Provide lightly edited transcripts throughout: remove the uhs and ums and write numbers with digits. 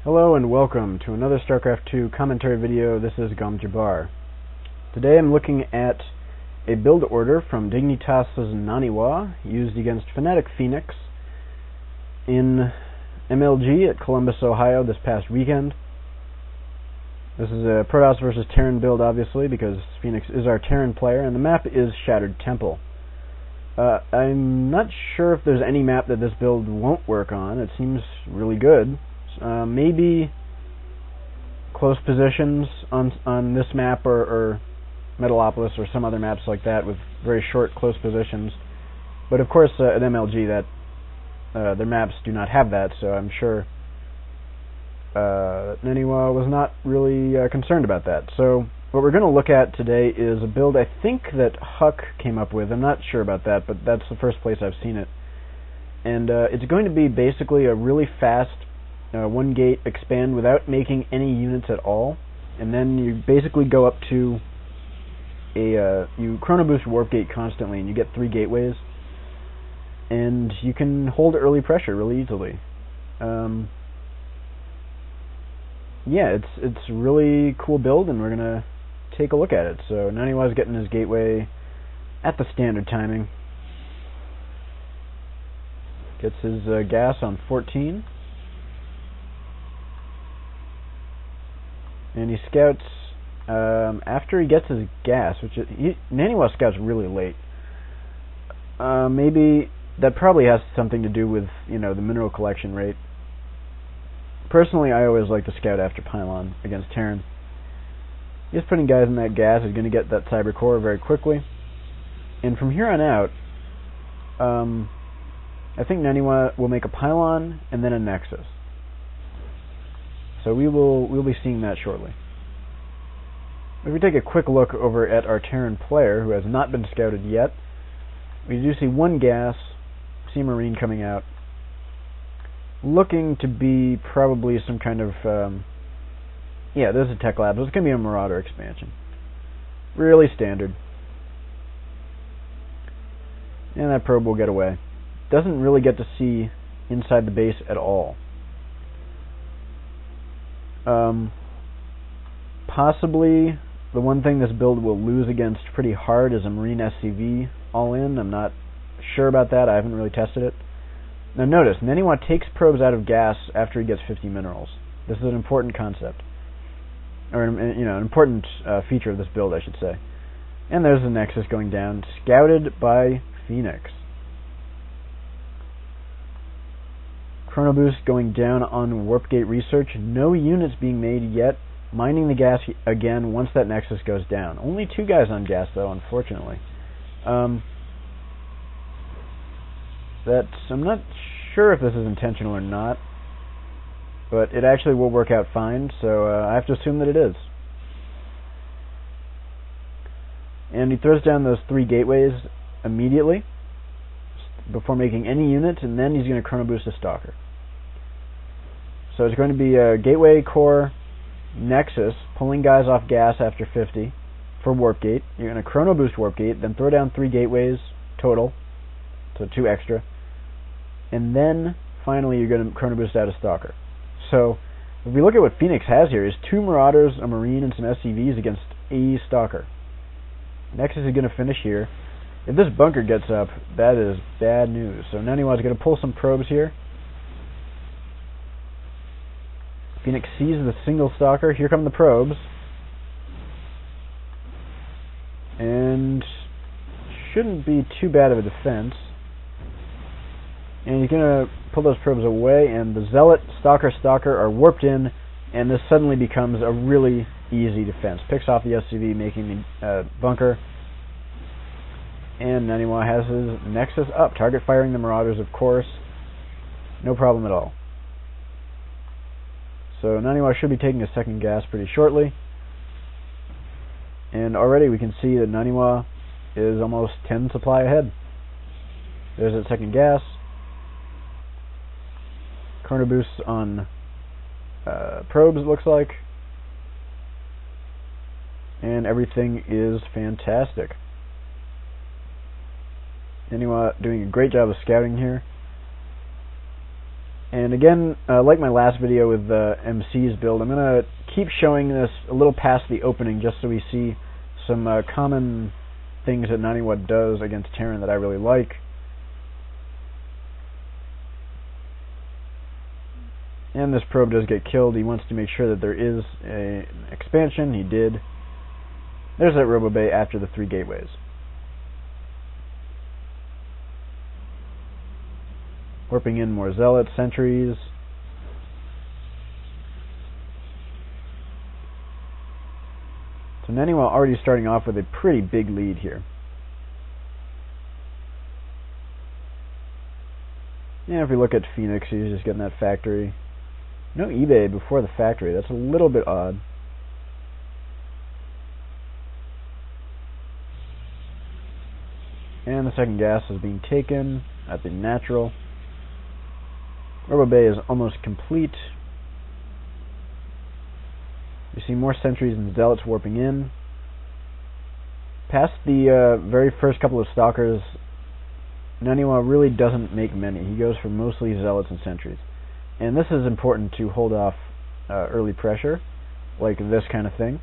Hello and welcome to another Starcraft 2 commentary video. This is Gom Jabbar. Today I'm looking at a build order from Dignitas' Naniwa used against Fenix in MLG at Columbus, Ohio this past weekend. This is a Protoss versus Terran build, obviously, because Fenix is our Terran player, and the map is Shattered Temple. I'm not sure if there's any map that this build won't work on. It seems really good. Maybe close positions on this map or Metalopolis or some other maps like that with very short close positions. But of course at MLG that their maps do not have that, so I'm sure Naniwa was not really concerned about that. So what we're going to look at today is a build I think that Huck came up with. I'm not sure about that, but that's the first place I've seen it. And it's going to be basically a really fast one gate expand without making any units at all, and then you basically go up to you chrono boost Warpgate constantly, and you get 3 gateways, and you can hold early pressure really easily. Yeah, it's a really cool build, and we're gonna take a look at it. So Naniwa's getting his gateway at the standard timing. Gets his gas on 14. And he scouts after he gets his gas, which Naniwa scouts really late. Maybe that probably has something to do with the mineral collection rate. Personally, I always like to scout after Pylon against Terran. He's putting guys in that gas. He's going to get that cyber core very quickly. And from here on out, I think Naniwa will make a Pylon and then a Nexus. So we'll be seeing that shortly. If we take a quick look over at our Terran player, who has not been scouted yet, we do see 1 gas, see Marine coming out, looking to be probably some kind of yeah, there's a tech lab, so it's going to be a Marauder expansion. Really standard. And that probe will get away. Doesn't really get to see inside the base at all. Possibly the one thing this build will lose against pretty hard is a Marine SCV all in. I'm not sure about that. I haven't really tested it. Now notice, Naniwa takes probes out of gas after he gets 50 minerals. This is an important concept, or an important feature of this build, I should say. And there's the Nexus going down, scouted by Fenix. Chrono boost going down on Warpgate research. No units being made yet. Mining the gas again once that Nexus goes down. Only 2 guys on gas though, unfortunately. I'm not sure if this is intentional or not, but it actually will work out fine, so I have to assume that it is. And he throws down those 3 gateways immediately before making any units, and then he's going to chrono boost a Stalker. So it's going to be a gateway core Nexus, pulling guys off gas after 50 for Warpgate. You're going to chrono boost Warpgate, then throw down 3 gateways total, so 2 extra, and then finally you're going to chrono boost out a Stalker. So if we look at what Fenix has here, is 2 Marauders, a Marine, and some SCVs against a Stalker. Nexus is going to finish here. If this bunker gets up, that is bad news. So Naniwa is going to pull some probes here. Fenix sees the single Stalker. Here come the probes. And shouldn't be too bad of a defense. And he's going to pull those probes away, and the Zealot, Stalker are warped in, and this suddenly becomes a really easy defense. Picks off the SCV, making the bunker. And Naniwa has his Nexus up. Target firing the Marauders, of course. No problem at all. So Naniwa should be taking a second gas pretty shortly. And already we can see that Naniwa is almost 10 supply ahead. There's that second gas. Chrono boosts on probes, it looks like. And everything is fantastic. Naniwa doing a great job of scouting here. And again, like my last video with the MC's build, I'm going to keep showing this a little past the opening just so we see some common things that Naniwa does against Terran that I really like. And this probe does get killed. He wants to make sure that there is an expansion. He did. There's that Robo Bay after the 3 gateways. Warping in more zealots, sentries. So Naniwa already starting off with a pretty big lead here. And if we look at Fenix, he's just getting that factory. No eBay before the factory. That's a little bit odd. And the second gas is being taken at the natural. Robo Bay is almost complete. You see more sentries and zealots warping in. Past the very first couple of stalkers, Naniwa really doesn't make many. He goes for mostly zealots and sentries. And this is important to hold off early pressure, like this kind of thing.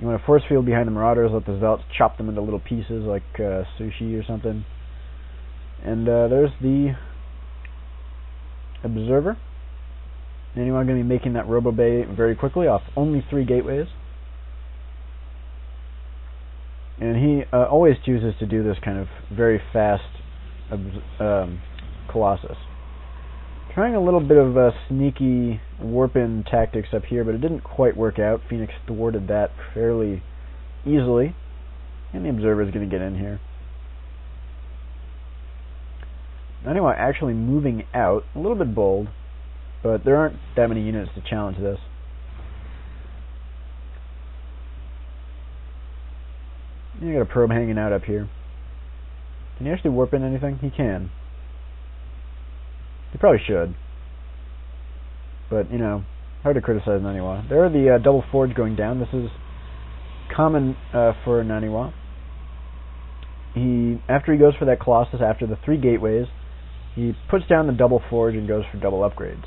You want to force field behind the Marauders, let the zealots chop them into little pieces like sushi or something. And there's the Observer. Naniwa going to be making that Robo Bay very quickly off only 3 gateways. And he always chooses to do this kind of very fast Colossus. Trying a little bit of sneaky warp-in tactics up here, but it didn't quite work out. Fenix thwarted that fairly easily. And the Observer is going to get in here. Naniwa actually moving out, a little bit bold, but there aren't that many units to challenge this. You got a probe hanging out up here. Can he actually warp in anything? He can. He probably should. But, you know, hard to criticize Naniwa. There are the double forge going down. This is common for Naniwa. After he goes for that Colossus, after the 3 gateways, he puts down the double forge and goes for double upgrades.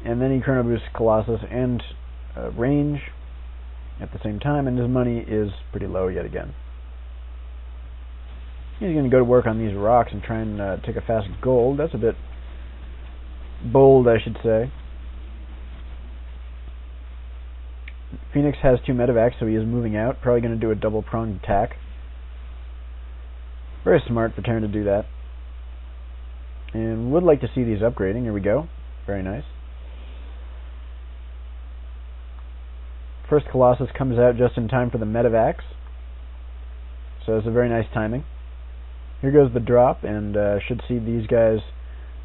And then he chrono boosts Colossus and range at the same time, and his money is pretty low yet again. He's going to go to work on these rocks and try and take a fast gold. That's a bit bold, I should say. Fenix has 2 medevacs, so he is moving out. Probably going to do a double-pronged attack. Very smart for Terran to do that. And would like to see these upgrading. Here we go. Very nice. First Colossus comes out just in time for the medevacs. So it's a very nice timing. Here goes the drop, and should see these guys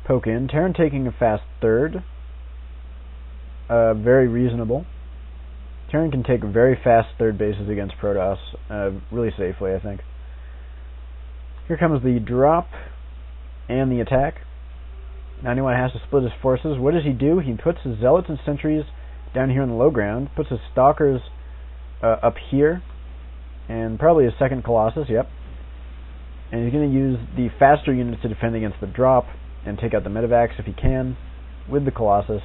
poke in. Terran taking a fast third. Very reasonable. Terran can take very fast third bases against Protoss really safely, I think. Here comes the drop and the attack. Naniwa has to split his forces. What does he do? He puts his zealots and sentries down here on the low ground, puts his stalkers up here, and probably a second Colossus, yep. And he's going to use the faster units to defend against the drop and take out the medevacs if he can with the Colossus.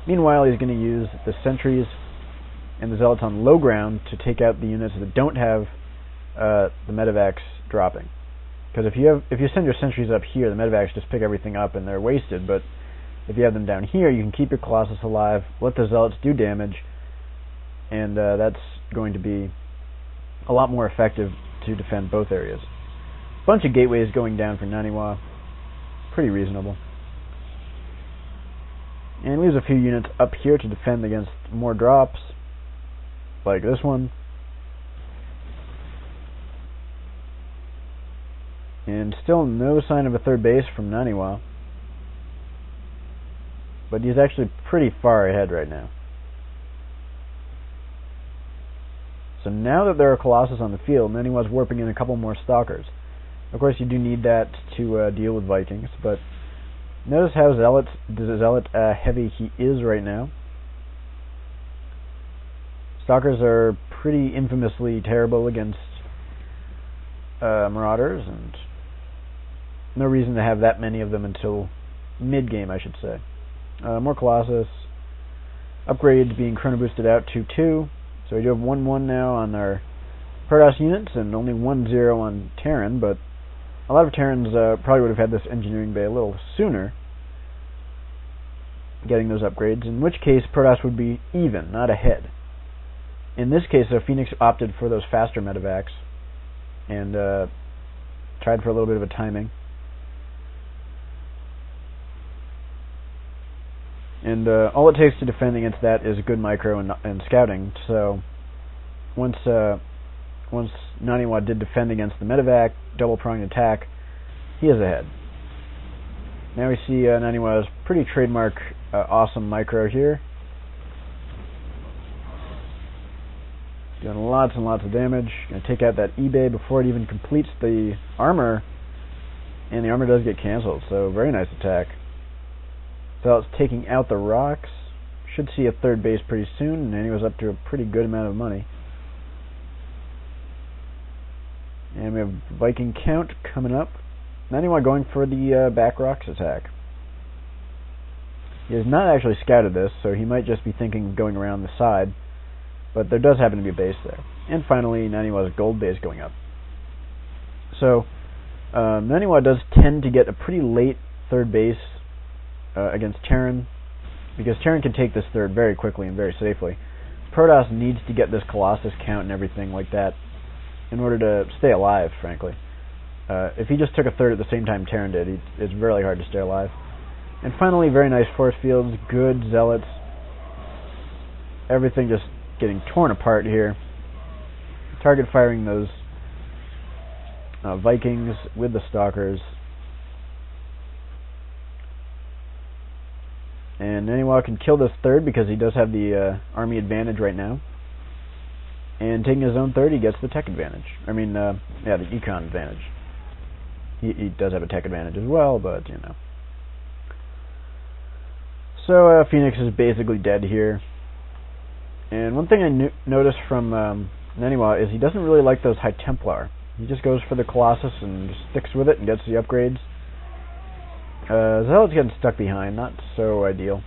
Meanwhile, he's going to use the sentries and the zealots on low ground to take out the units that don't have the medevacs dropping. Because if you send your sentries up here, the medevacs just pick everything up and they're wasted. But if you have them down here, you can keep your Colossus alive, let the zealots do damage, and that's going to be a lot more effective to defend both areas. Bunch of gateways going down for Naniwa. Pretty reasonable. And leaves a few units up here to defend against more drops, like this one. And still no sign of a third base from Naniwa. But he's actually pretty far ahead right now. So now that there are Colossus on the field, Naniwa's warping in a couple more Stalkers. Of course, you do need that to deal with Vikings, but notice how zealot heavy he is right now. Stalkers are pretty infamously terrible against Marauders, and no reason to have that many of them until mid-game, I should say. More Colossus. Upgrades being chrono boosted out to 2. So we do have 1-1 now on our Protoss units and only 1-0 on Terran, but a lot of Terrans probably would have had this engineering bay a little sooner, getting those upgrades, in which case Protoss would be even, not ahead. In this case, Fenix opted for those faster medevacs and tried for a little bit of a timing. And all it takes to defend against that is good micro and scouting. So once Naniwa did defend against the medevac, double-pronged attack, he is ahead. Now we see Naniwa's pretty trademark awesome micro here. Doing lots and lots of damage. Going to take out that eBay before it even completes the armor. And the armor does get cancelled, so very nice attack. So it's taking out the rocks. Should see a third base pretty soon, and Naniwa's up to a pretty good amount of money. And we have Viking count coming up. Naniwa going for the back rocks attack. He has not actually scouted this, so he might just be thinking of going around the side. But there does happen to be a base there. And finally, Naniwa's gold base going up. So, Naniwa does tend to get a pretty late third base against Terran, because Terran can take this third very quickly and very safely. Protoss needs to get this Colossus count and everything like that in order to stay alive, frankly. If he just took a third at the same time Terran did, it's really hard to stay alive. And finally, very nice force fields, good zealots. Everything just getting torn apart here. Target firing those Vikings with the Stalkers. And Naniwa can kill this third because he does have the army advantage right now. And taking his own third, he gets the tech advantage. I mean, yeah, the econ advantage. He does have a tech advantage as well, but, you know. So, Fenix is basically dead here. And one thing I noticed from Naniwa is he doesn't really like those High Templar. He just goes for the Colossus and just sticks with it and gets the upgrades. Zealot's getting stuck behind, not so ideal.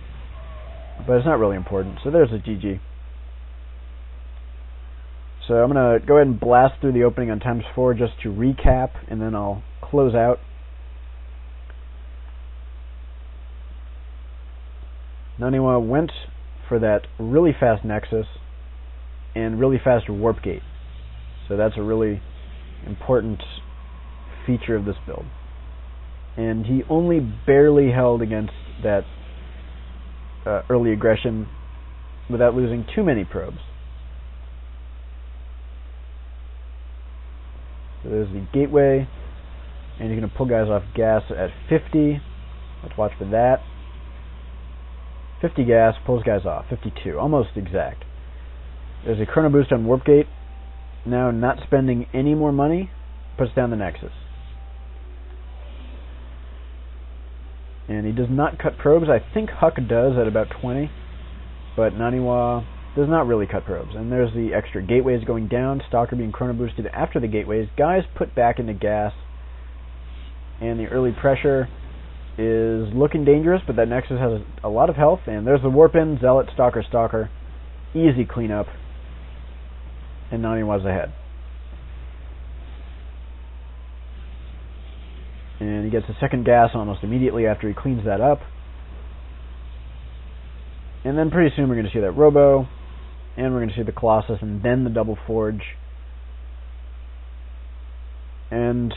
But it's not really important, so there's a GG. So I'm going to go ahead and blast through the opening on ×4 just to recap, and then I'll close out. Naniwa went for that really fast Nexus and really fast Warpgate. So that's a really important feature of this build. And he only barely held against that early aggression without losing too many probes. So there's the gateway, and you're going to pull guys off gas at 50. Let's watch for that. 50 gas, pulls guys off. 52, almost exact. There's a chrono boost on Warpgate. Now not spending any more money, puts down the Nexus. And he does not cut probes. I think Huck does at about 20, but Naniwa does not really cut probes. And there's the extra gateways going down, Stalker being chrono boosted after the gateways, guys put back into gas, and the early pressure is looking dangerous, but that Nexus has a lot of health, and there's the warp in, Zealot, Stalker, Stalker, easy cleanup, and Naniwa's ahead. And he gets a second gas almost immediately after he cleans that up. And then pretty soon we're going to see that Robo, and we're going to see the Colossus, and then the double forge. And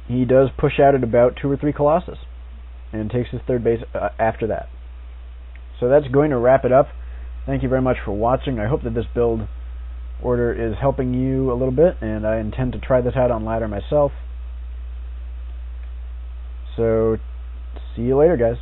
he does push out at about 2 or 3 Colossus, and takes his third base after that. So that's going to wrap it up. Thank you very much for watching. I hope that this build order is helping you a little bit, and I intend to try this out on ladder myself. So, see you later, guys.